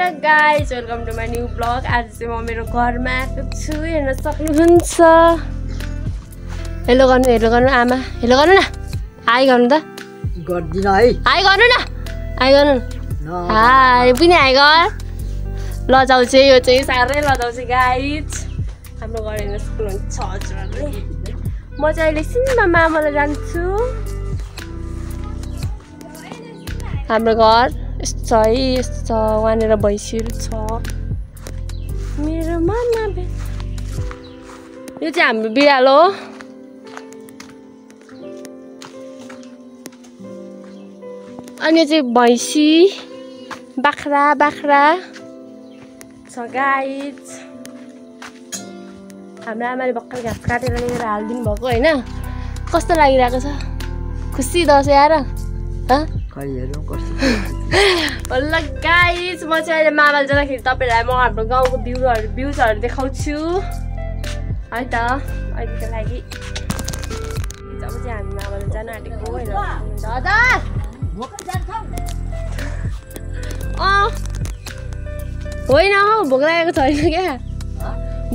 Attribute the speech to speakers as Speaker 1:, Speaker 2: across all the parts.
Speaker 1: Guys welcome to my new blog. आज चाहिँ म मेरो घरमा आएको छु, हेर्न सक्नुहुन्छ। हेलो गर्नु आमा, हेलो गर्नु न, हाई गर्नु त।
Speaker 2: गर्दिन है,
Speaker 1: हाई गर्नु न, हाई गर्नु न, हाई पनि हाई गर। लजाउ चाहिँ यो चाहिँ साह्रै लजाउ चाहिँ गाइज। हाम्रो घर हेर्न सक्नुहुन्छ हजुरहरूले। म चाहिँ अहिले सिनमा मामालाई जान्छु। हाम्रो घर यस्तो छ है, यस्तो छ। वहाँनिर भैँसीहरू छ। मेरो मामा यो चाहिँ हाम्रो बिरालो हो। अनि यो चाहिँ भैँसी, बाख्रा छ गाइज। हाम्रो आमाले भर्खर घाँस काटेर लिएर हालिदिनु भएको होइन। कस्तो लागिरहेको छ? खुसी दसैँ आएर ल गाइज। म चाहिँ अहिले मामाले जाँदाखेरि तपाईँहरूलाई म हाम्रो गाउँको भ्युजहरू देखाउँछु है त। अहिलेको लागि जब चाहिँ हामी मामाले जान आँटेको होइन। होइन हौ, भोक लागेको छैन क्या,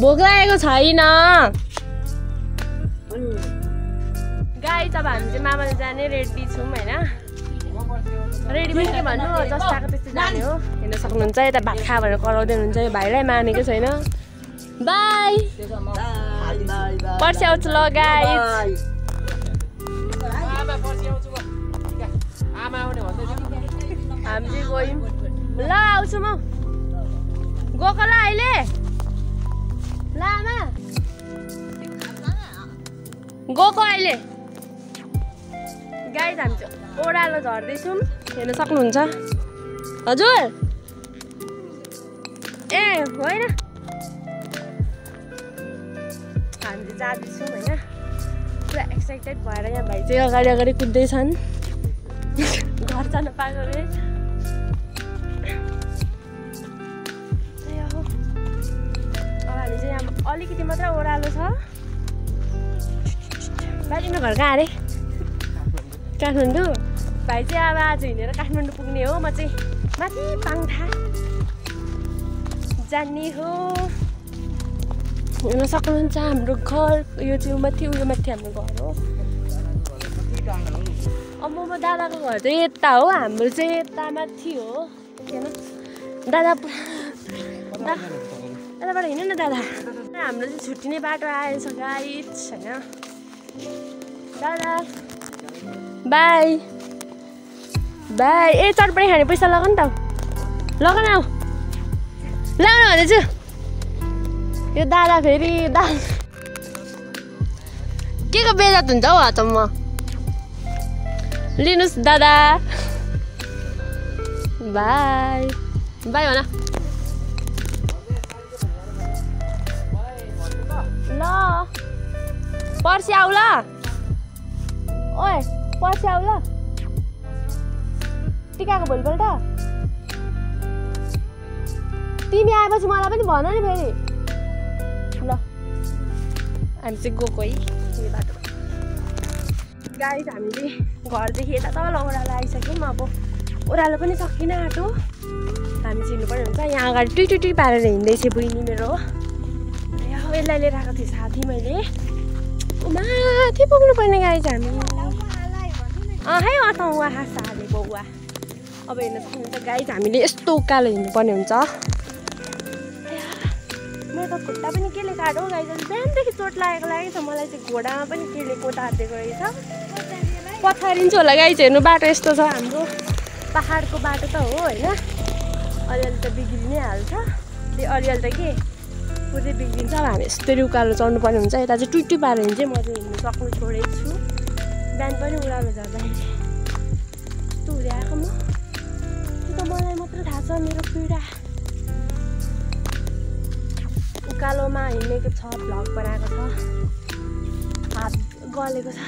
Speaker 1: भोक लागेको छैन गाइज। अब हामी चाहिँ मामाले जाने रेडी छौँ होइन। रेडी पनि के भन्नु, जस्तो आएको त्यस्तै जाने हो। हेर्न सक्नुहुन्छ यता भात खा भनेर कराउँदै हुनुहुन्छ। यो भाइलाई मानेको छैन। बाई, पर्सि आउँछु ल गाइज। हामी चाहिँ गयौँ ल, आउँछु म। गएको ल अहिले ल आमा, गएको अहिले गाइज। हामी चाहिँ ओह्रालो झर्दैछौँ, हेर्न सक्नुहुन्छ हजुर। ए होइन, हामी चाहिँ जाँदैछौँ होइन। पुरा एक्साइटेड भएर यहाँ भाइ चाहिँ अगाडि कुद्दैछन्। घर जान पाएको रे। अब हामी चाहिँ यहाँ अलिकति मात्र ओह्रालो छ। बाहिर घर कहाँ अरे? काठमाडौँ। भाइ चाहिँ अब आज हिँडेर काठमाडौँ पुग्ने हो। म चाहिँ माथि पाङथा जाने हो। हेर्न सक्नुहुन्छ हाम्रो घर। यो चाहिँ माथि, उयो माथि हाम्रो घर हो। अब म दादाको घर चाहिँ यता हो, हाम्रो चाहिँ यता माथि हो। दादा यताबाट हिँड्नु न दादा। हाम्रो चाहिँ छुट्टिने बाटो आएछ गाइज होइन। दादा बाई बाई। ए चटपटी खाने पैसा लग नि त, लग न लगाउनु भन्दैछु। यो दादा फेरि के को बेजत हुन्छ हौ हातमा। लिनुहोस् दादा, बाई बाई भन ल। पर्सि आऊ ल, ओए पर्सि आऊ ल। टिकाको भोलिपल्ट तिमी आएपछि मलाई पनि भन नि फेरि ल। हामी चाहिँ गएको है यो बाटोमा गाइज। हामीले घरदेखि यता तल ओह्रालो आइसक्यौँ। अब ओह्रालो पनि सकिन आँटो। हामी चाहिँ हिँड्नुपर्ने हुन्छ। यहाँ अगाडि टुई पारेर हिँड्दैछ बहिनी मेरो। यसलाई लिएर आएको थिएँ साथी मैले। माथि पुग्नुपर्ने गाइज हामी। है अँ उहाँ साले बौवा। अब हेर्न सक्नुहुन्छ गाइज, हामीले यस्तो उकालो हिँड्नुपर्ने हुन्छ। मेरो त खुट्टा पनि केले काट्यो गाइज। बिहानदेखि चोट लागेको छ मलाई चाहिँ। घोडामा पनि केले कोटारिदिएको रहेछ। पथारिन्छ होला गाइज। हेर्नु बाटो यस्तो छ हाम्रो। पाहाडको बाटो त हो होइन। अलिअलि त बिग्रि नै हाल्छ। त्यो अलिअलि त के पुरै बिग्रिन्छ। अब हामी यस्तरी उकालो चढ्नु पर्ने हुन्छ। यता चाहिँ टुई पारेर चाहिँ म चाहिँ हिँड्नु सक्नु छोडेको छु। बिहान पनि उकालो झर्दाखेरि यस्तो हुँदै आएको म। त्यो त मलाई मात्र थाहा छ मेरो पीडा। उकालोमा हिँडेको छ, भ्लग बनाएको छ। हात गलेको छ,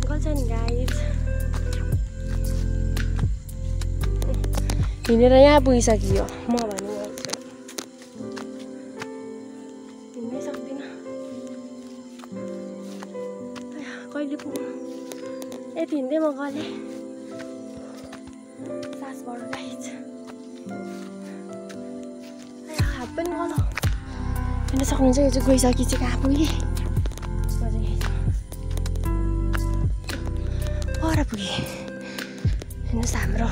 Speaker 1: गल्छ नि गाइज। हिँडेर यहाँ पुगिसकियो म भन्नु हिँड्नै सक्दिनँ। कहिले पुग्नु यति हिँड्दै म गलेँ। सास बढो गाइज। हात पनि गलो हेर्न सक्नुहुन्छ यो चाहिँ गइसकेपछि चाहिँ कहाँ पुगेँ म चाहिँ यही पर पुगेँ हेर्नुहोस् हाम्रो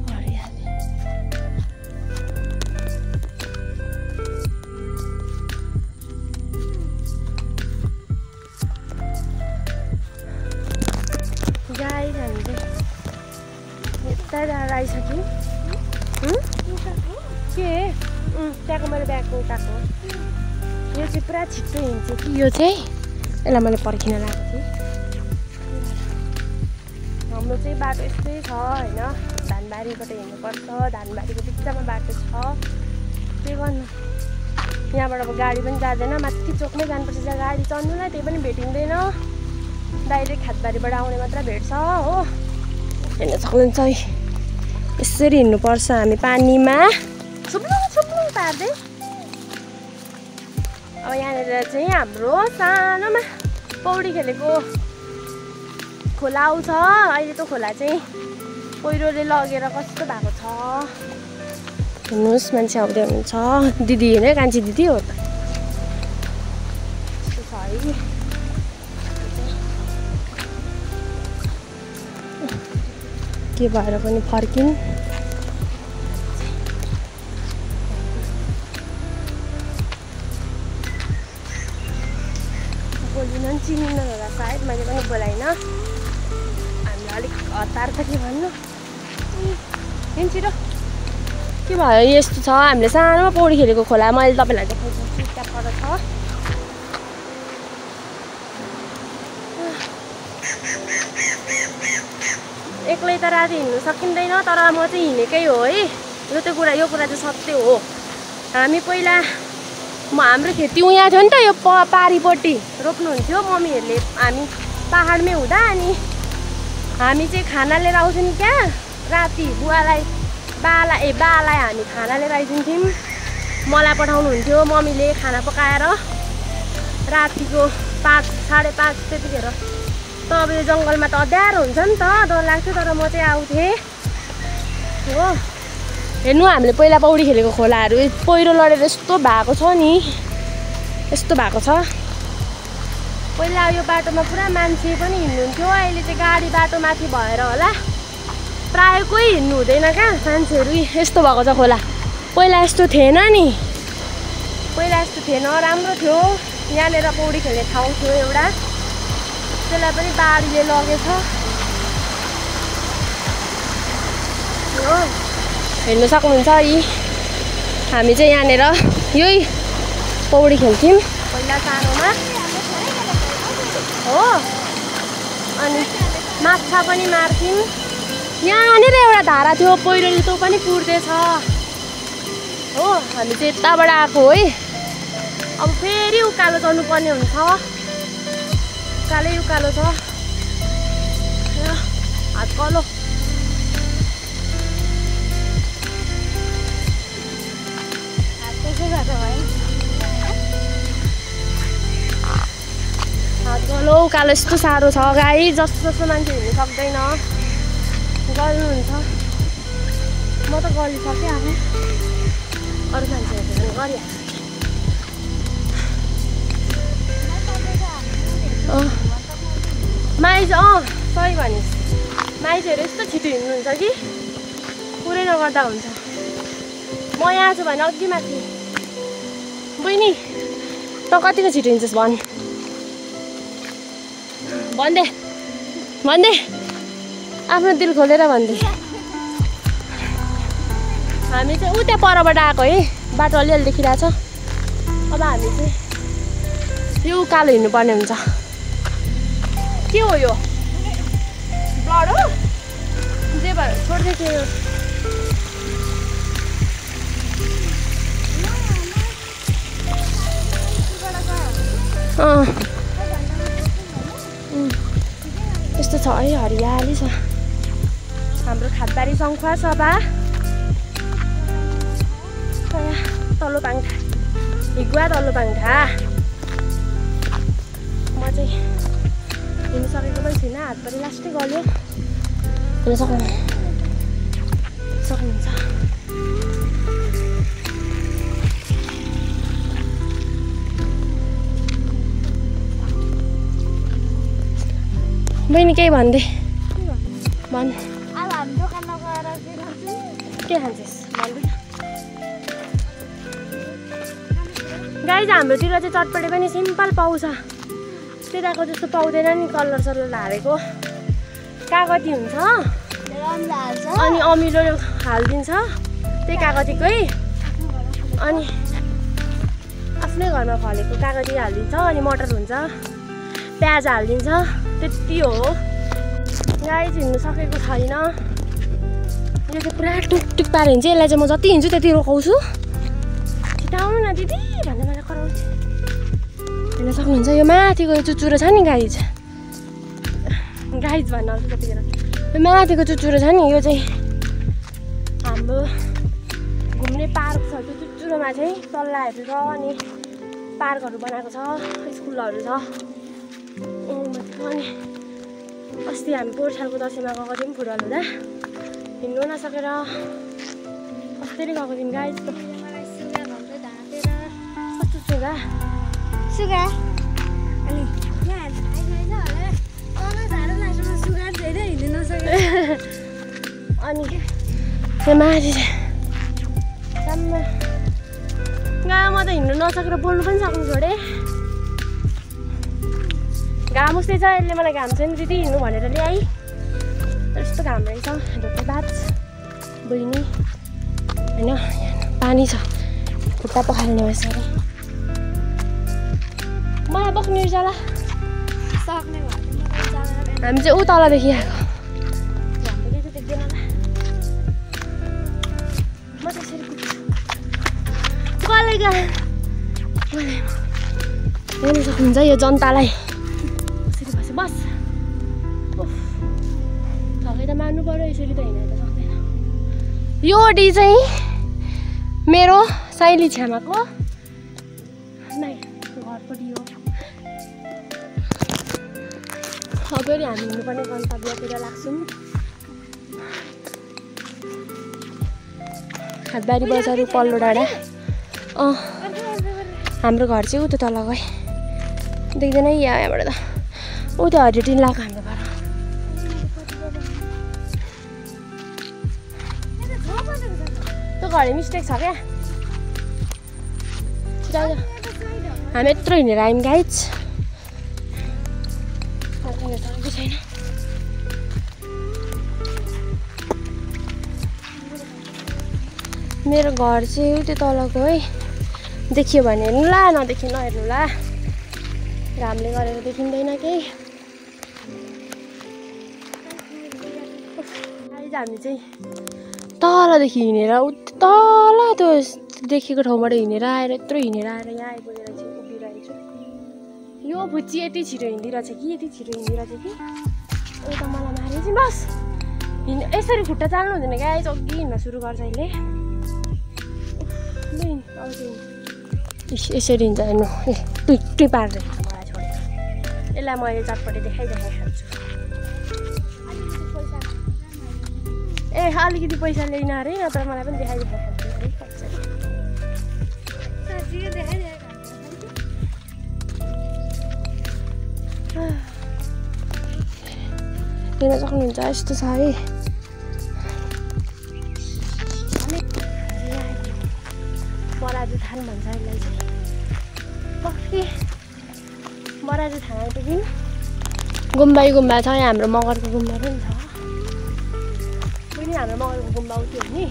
Speaker 1: हरियाली गाइस हामी चाहिँ यता जाँदा आइसक्यौँ के त्यहाँको मैले ब्यागको उठाएको यो चाहिँ पुरा छिट्टो हिँड्छ कि यो चाहिँ यसलाई मैले पर्खिन लगाएको थिएँ हाम्रो चाहिँ बाटो यस्तै छ होइन धानबारीबाट हिँड्नुपर्छ धानबारीको बिचमा बाटो छ के गर्नु यहाँबाट अब गाडी पनि जाँदैन माथि चोकमै जानुपर्छ जहाँ गाडी चढ्नुलाई त्यही पनि भेटिँदैन डाइरेक्ट खातबारीबाट आउने मात्र भेट्छ हो हेर्न सक्नुहुन्छ है यसरी हिँड्नुपर्छ हामी पानीमा छुप्लुङ पार्दै अब यहाँनिर चाहिँ हाम्रो सानोमा पौडी खेलेको खोला आउँछ अहिले त खोला चाहिँ पहिरोले लगेर कस्तो भएको छ हेर्नुहोस् मान्छे आउँदै हुनुहुन्छ दिदी होइन कान्छी दिदी हो त यस्तो छ है के भएर पनि फर्किन् बोलिन चिनिन होला सायद मैले पनि बोलाइनँ हामीलाई अलिक हतार त के भन्नु छिटो के भयो यस्तो छ हामीले सानोमा पौडी खेलेको खोला मैले तपाईँलाई देखाइदिन्छु त्यहाँ पर छ एक्लै त राति हिँड्नु सकिँदैन तर म चाहिँ हिँडेकै हो है यो कुरा चाहिँ सत्य हो हामी पहिला हाम्रो खेती यहाँ थियो नि त यो पारिपट्टि रोप्नुहुन्थ्यो मम्मीहरूले हामी पाहाडमै हुँदा अनि हामी चाहिँ खाना लिएर आउँछौँ नि क्या राति बुवालाई बालाई हामी खाना लिएर आइदिन्थ्यौँ मलाई पठाउनुहुन्थ्यो मम्मीले खाना पकाएर रातिको 5 साढे 5 त्यतिखेर त अब यो जङ्गलमा त अँध्यारो हुन्छ नि त डर लाग्थ्यो तर म चाहिँ आउँथेँ हो हेर्नु हामीले पहिला पौडी खेलेको खोलाहरू पहिरो लडेर यस्तो भएको छ नि यस्तो भएको छ पहिला यो बाटोमा पुरा मान्छे पनि हिँड्नुहुन्थ्यो अहिले चाहिँ गाडी बाटो माथि भएर होला प्रायः कोही हिँड्नु हुँदैन क्या मान्छेहरू यस्तो भएको छ खोला पहिला यस्तो थिएन नि पहिला यस्तो थिएन राम्रो थियो यहाँनिर पौडी खेल्ने ठाउँ थियो एउटा त्यसलाई पनि बाढीले लगेछ हो हेर्नु सक्नुहुन्छ यी हामी चाहिँ यहाँनिर यही पौडी खेल्थ्यौँ पहिला सानोमा हो अनि माछा पनि मार्थ्यौँ यहाँनिर एउटा धारा थियो पहिरोले त्यो पनि पुर्दैछ हो हामी चाहिँ यताबाट आएको है अब फेरि उकालो चढ्नुपर्ने हुन्छ उकालो छ हात कलो हात गलो उकालो यस्तो साह्रो छ गाई जस्तो मान्छे हिँड्नु सक्दैन गर्नुहुन्छ म त गरिसकेँ आफै अरू मान्छेहरूले पनि गरिहाल्छ माइज सही भनिस् माइजहरू यस्तो छिटो हिँड्नुहुन्छ कि पुरै नगर्दा हुन्छ म यहाँ छु भने अघि माथि बहिनी त कतिको छिटो हिँड्छस् भन्दे आफ्नो दिल खोलेर भन्दे हामी चाहिँ उ त्यहाँ परबाट आएको है बाटो अलिअलि देखिरहेछ अब हामी चाहिँ यो उकालो हिँड्नुपर्ने हुन्छ के हो यो ब्लड हो जे भयो छोड्दै थियो यस्तो छ है हरियाली छ हाम्रो खातबारी सङ्खुवा सभा तल्लो पाङ्खा हिगुवा तल्लो पाङ्खा म चाहिँ हिँड्नु सकेको पनि छुइनँ हातभरि लास्टै गल्यो हिँड्न सक्नुहुन्छ बहिनी केही भन्दै भन्
Speaker 2: अब हामी दोकानमा गएर
Speaker 1: के खान्छस् भन्नु गाइज हाम्रोतिर चाहिँ चटपटे पनि सिम्पल पाउँछ त्यताको जस्तो पाउँदैन नि कलर सलर हालेको कागती हुन्छ अनि अमिलो हालिदिन्छ त्यही कागतीकै अनि आफ्नै घरमा फलेको कागती हालिदिन्छ अनि मटर हुन्छ प्याज हालिदिन्छ त्यति हो गाइज हिँड्नु सकेको छैन यो चाहिँ पुरा टुकटुक पाऱ्यो भने चाहिँ यसलाई चाहिँ म जति हिँड्छु त्यति रोकाउँछु छिटो आउनु न दिदी भन्दै मलाई कराउँछु हेर्न सक्नुहुन्छ यो माथिको चुचुरो छ नि गाइज भन्न आउँछ त्यतिखेर यो माथिको चुचुरो छ नि यो चाहिँ हाम्रो घुम्ने पार्क छ त्यो चुचुरोमा चाहिँ सल्लाहहरू छ अनि पार्कहरू बनाएको छ स्कुलहरू छ अनि अस्ति हामी पोहोर सालको दसैँमा गएको थियौँ फुटबल हुँदा हिँड्नु नसकेर अस्तिरै गएको थियौँ गाइज कस्तो सुगा
Speaker 2: सुगा अनि यहाँ सुगा धेरै हिँड्नु नसकेर
Speaker 1: अनि त्यो माथि साममा गाउँमा म त हिँड्नु नसकेर बोल्नु पनि सक्नु छोडेँ घाम उस्तै छ यसले मलाई घाम छैन दिदी हिँड्नु भनेर ल्याएँ तर यस्तो घाम रहेछ धोकेबाज बहिनी होइन पानी छ खुट्टा पखाल्ने भएछ अरे मलाई बोक्नु जाला
Speaker 2: सक्ने
Speaker 1: हामी चाहिँ ऊ तलदेखि आएको हाम्रो चाहिँ देख्दैन होला म चाहिँ यसरी कुद्छु हेर्नु सक्नुहुन्छ यो जनतालाई यसरी बस बस थकै त मार्नु पर्यो यसरी त हिँड्न त सक्दैन यो डी चाहिँ मेरो साइली छ्यामाको घरको डी हो अगाडि हामी हिँड्नुपर्ने गन्तव्यतिर लाग्छौँ हातबारी बजार पल्लो डाँडा हाम्रो घर चाहिँ उता तल गयो देख्दैन यहाँबाट त उता हरियो लाएको हाम्रो घर त्यो घरि मिस्टेक छ क्या हामी यत्रो हिँडेर आयौँ गाइज छैन मेरो घर चाहिँ त्यो तलको है देखियो भने हेर्नु ला नदेखि नहेर्नु ला घामले गरेर देखिँदैन केही हामी चाहिँ तलदेखि हिँडेर तल त्यो देखेको ठाउँबाट हिँडेर आएर यत्रो हिँडेर आएर यहाँ आइपुगेर चाहिँ उभिरहेको छु यो भुच्ची यति छिटो हिँडिरहेछ कि यति छिटो हिँडिरहेछ कि यता मलाई मारे चाहिँ बस यसरी खुट्टा चाल्नु हुँदैन क्या अघि हिँड्न सुरु गर्छ अहिले यसरी हिँड्छ हेर्नु टुट्टै पार्दैन मलाई छोडेर यसलाई मैले चटपटे देखाइखान्छु ए अलिकति पैसा ल्याइन अरे नत्र मलाई पनि देखाइखान्छु हेर्न सक्नुहुन्छ यस्तो छ है बराजु थान भन्छ यसलाई चाहिँ कति बराजु थान आइपुग्यौँ गुम्बा छ यहाँ हाम्रो मगरको गुम्बा पनि छ पनि हाम्रो मगरको गुम्बा उठ्यो नि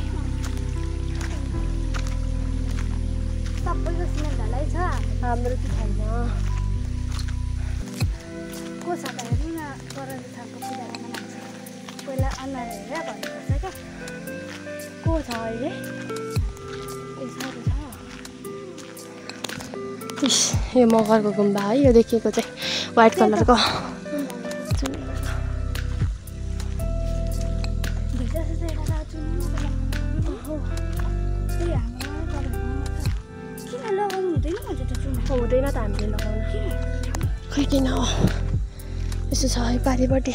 Speaker 2: सबैको सिलिन्डरलाई छ
Speaker 1: हाम्रो चाहिँ छैन
Speaker 2: को छ त हेर्नु न बराजु थानको पूजा गर्न लाग्छ पहिला अनुहार हेरेर भन्नुपर्छ क्या
Speaker 1: को छ अहिले यो मगरको गुम्बा है यो देखिएको चाहिँ व्हाइट कलरको हुँदैन त हामीले लगाउन खै किन हो यस्तो छ है पारिपट्टि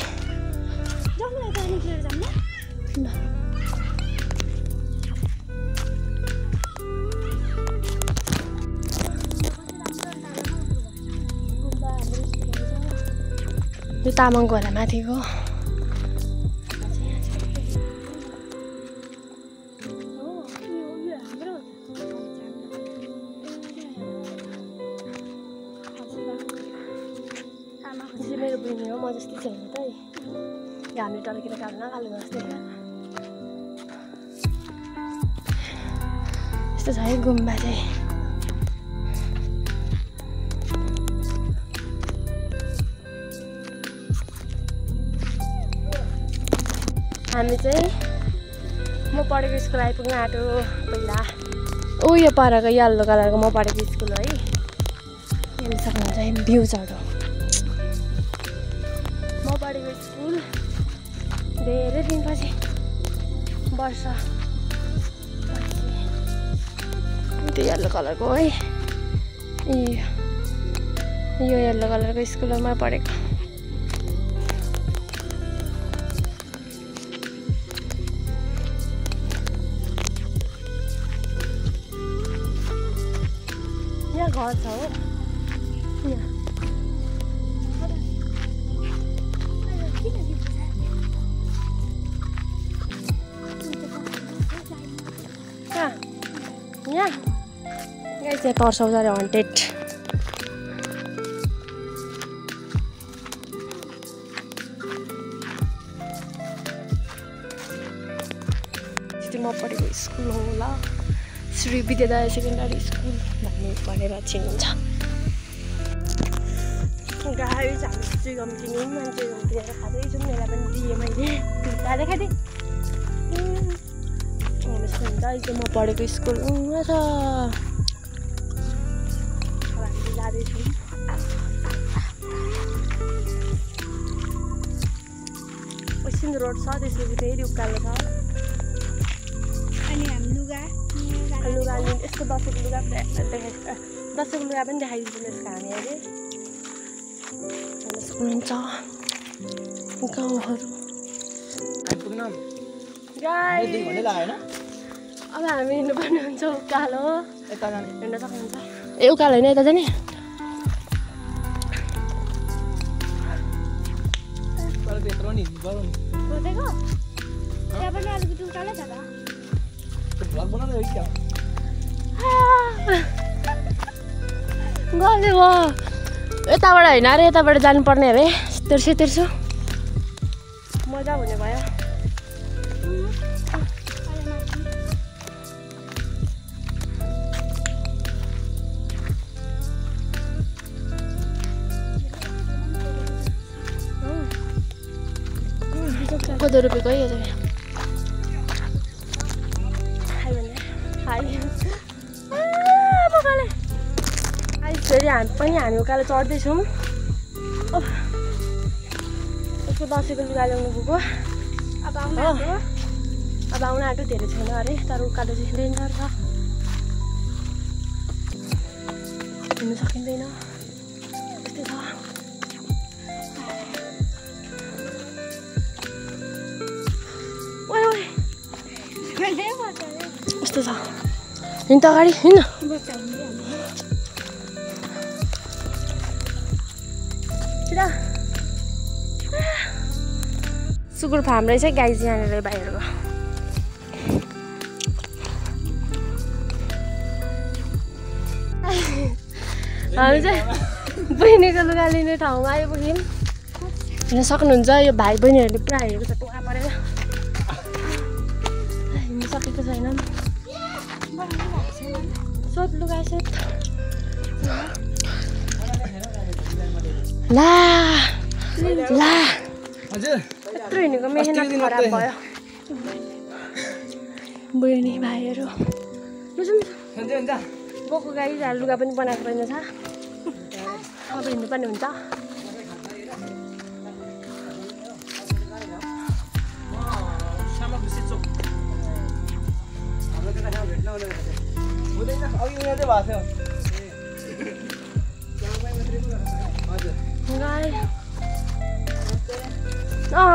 Speaker 1: यो तामाङको होला माथिको मेरो बहिनी हो म जस्तै छैन त हामीले टर्केर काट्न कालो जस्तै यस्तो छ है गुम्बा चाहिँ हामी चाहिँ म पढेको स्कुल आइपुग्न आँटो पहिला यो परको यल्लो कलरको म पढेको स्कुल है हेर्न सक्नुहुन्छ है भ्यूजहरू म पढेको स्कुल धेरै दिनपछि वर्ष त्यो यल्लो कलरको है यो यल्लो कलरको स्कुलमा पढेको यहाँ घर छ हो यहाँ चाहिँ पर्साउँछ अरे हन्टेड म पढेको स्कुल होला श्री विद्यालय सेकेन्डरी स्कुल भनेर चिनिन्छ गाडी हामी चाहिँ गम्किने मान्छे गम्किनेर खाँदैछौँ यसलाई पनि दिएँ मैले भित्ता देखाइदिएँ हुन्छ अहिले म पढेको स्कुल र हामी जाँदैछौँ पश्चिम रोड छ त्यसपछि फेरि उकालो छ
Speaker 2: अनि हामी लुगा
Speaker 1: यस्तो दसैँको लुगा दसैँको लुगा पनि देखाइदिन्छु यसको हामी अहिले हुन्छ गाउँहरू अब हामी हिँड्नुपर्ने हुन्छ उकालो हिँड्न सक्नुहुन्छ ए उकालो होइन यता जाने गल्ती भयो यताबाट होइन अरे यताबाट जानुपर्ने अरे तिर्सो मजा हुने भयो कोदो रुपियाँको है यो चाहिँ फेरि हामी उकालो चढ्दैछौँ यसको दसैँको लुगा ल्याउनु गएको अब आउन आँटो धेरै छैन अरे तर उकालो चाहिँ डेन्जर छ हिँड्नु सकिँदैन यस्तै छ यस्तो छ हिँड्नु अगाडि हिँड्न सुकुर फार्म रहेछ गाई चाहिँ यहाँनिर बाहिरको हामी चाहिँ बहिनीको लुगा लिने ठाउँमा आइपुग्यौँ हेर्न सक्नुहुन्छ यो भाइ बहिनीहरूले पुरा हेरेको छ टोका परेर हिँड्नु सकेको छैन सोध लुगा सोध ला यत्रो हिँडेको मेहनत खराब भयो बहिनी भाइहरू बोको गाई लुगा पनि बनाएको रहेछ अब हिँड्नुपर्ने हुन्छ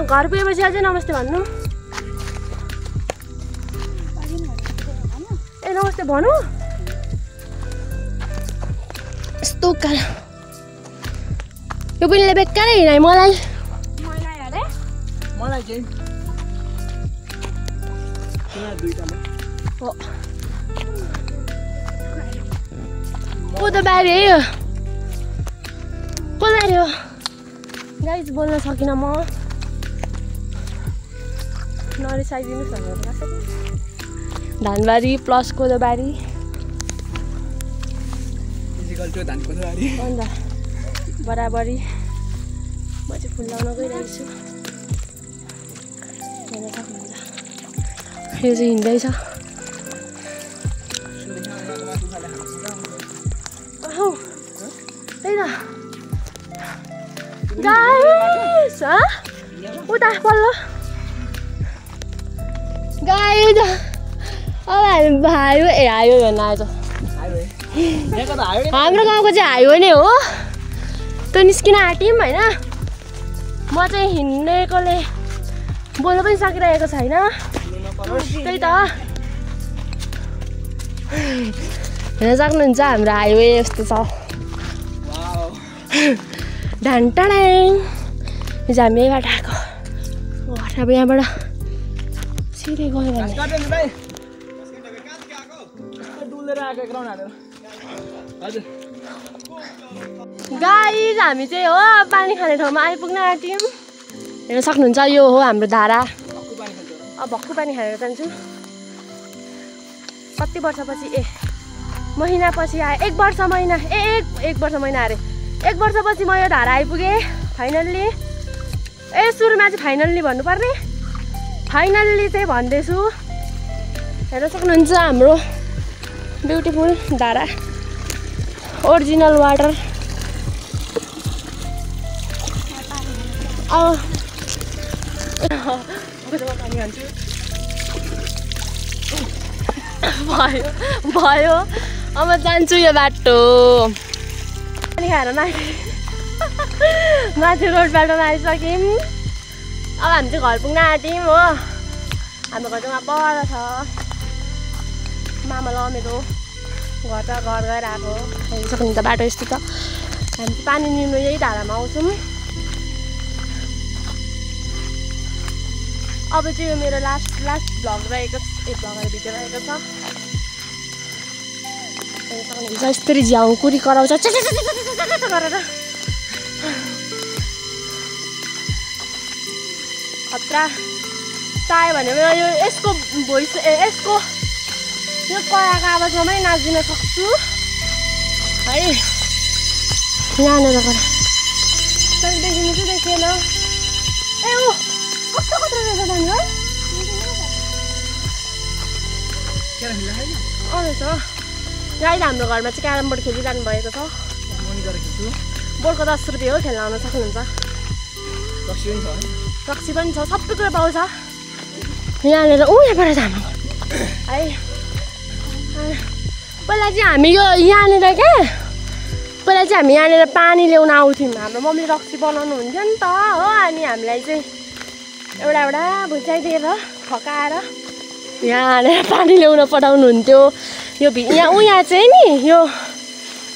Speaker 1: घर पुगेपछि अझै नमस्ते भन्नु ए नमस्ते भनौँ यस्तो उकालो यो बहिनीले बेकारै हिँडाइ मलाई कोदोबारी है यो कोदोबारी हो गाइज बोल्न सकिनँ म नरिसाइदिनुहोस् भनेर कसरी धानबारी प्लस कोदोबारी अन्त बराबरी म चाहिँ फुल लाउन गइरहेको छु हेर्न सक्नुहुन्छ यो चाहिँ हिँड्दैछ त्यही त गाइस उता पल्लो गाइस अब हामी हाइवे हाइवे भन्न आएछ हाम्रो गाउँको चाहिँ हाइवे नै हो त्यो निस्किन आँट्यौँ होइन म चाहिँ हिँडेकोले बोल्नु पनि सकिरहेको छैन त्यही त हेर्न सक्नुहुन्छ हाम्रो हाइवे यस्तो छ ढान्टाडाङ यो चाहिँ हामी यहीँबाट आएको अब यहाँबाट सिधै गयो भने गाइस हामी चाहिँ हो पानी खाने ठाउँमा आइपुग्न आँट्यौँ हेर्न सक्नुहुन्छ यो हो हाम्रो धारा अब भक्कु पानी खाएर जान्छु कति वर्षपछि महिनापछि आएँ एक वर्ष महिना अरे 1 वर्षपछि म यो धारा आइपुगेँ फाइनल्ली सुरुमा चाहिँ फाइनल्ली भन्नुपर्ने फाइनल्ली चाहिँ भन्दैछु हेर्न सक्नुहुन्छ हाम्रो ब्युटिफुल धारा ओरिजिनल वाटर पानी खान्छु भयो अब जान्छु यो बाटो पानी खाएर माथि रोड बाटोमा आइसक्यौँ अब हामी चाहिँ घर पुग्न आँट्यौँ हो हाम्रो घर चाहिँ पर छ मामा ल मेरो घर त घर गएर आएको हेर्न सक्नुहुन्छ बाटो यस्तो छ हामी चाहिँ पानी लिनु यही धारामा आउँछौँ अब चाहिँ यो मेरो लास्ट भ्लग रहेको भ्लगहरू भिडियो रहेको छ हेर्न सक्नुहुन्छ यस्तरी झ्याउ कुरी कराउँछ गरेर खतरा चाह्यो भने यो यसको भोइस यसको यो कराको आवाजमा पनि नाचिदिन सक्छु है यहाँनिर गएर तर देखिनु चाहिँ देखिएन ए ओ कस्तो रहेछ नानी है रहेछ गाइस हाम्रो घरमा चाहिँ क्यारम बोर्ड खेलिरहनु भएको छ बोर्डको 10 रुपियाँ हो खेल्न आउन सक्नुहुन्छ रक्सी पनि छ सबै कुरा पाउँछ यहाँनिर यहाँबाट छ हाम्रो है पहिला चाहिँ हामी यो यहाँनिर क्या पहिला चाहिँ हामी यहाँनिर पानी ल्याउन आउँथ्यौँ हाम्रो मम्मीले रक्सी बनाउनु हुन्थ्यो नि त हो अनि हामीलाई चाहिँ एउटा भुइँचाइदिएर फकाएर यहाँनिर पानी ल्याउन पठाउनु हुन्थ्यो यो यहाँ चाहिँ नि यो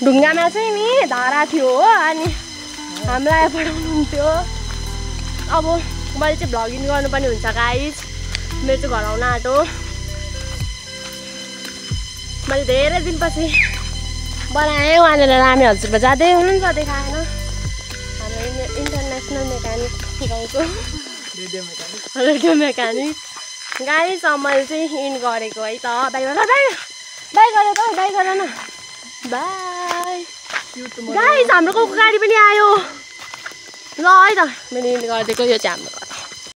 Speaker 1: ढुङ्गामा चाहिँ नि धारा थियो हो अनि हामीलाई पठाउनु हुन्थ्यो अब मैले चाहिँ भ्लगिङ गर्नुपर्ने हुन्छ गाइस मेरो चाहिँ घर आउन आँटो मैले धेरै दिनपछि बनाएँ वहाँनिर रामे हजुरबा जाँदै हुनुहुन्छ देखाएन हाम्रो इन्टरनेसनल मेकानिक गाउँको रेडियो मेकानिक गाइस मैले चाहिँ इन गरेको है त बाई गरेर न बाई गाइस हाम्रो गाउँको गाडी पनि आयो ल है त मैले इन गरिदिएको यो चाहिँ हाम्रो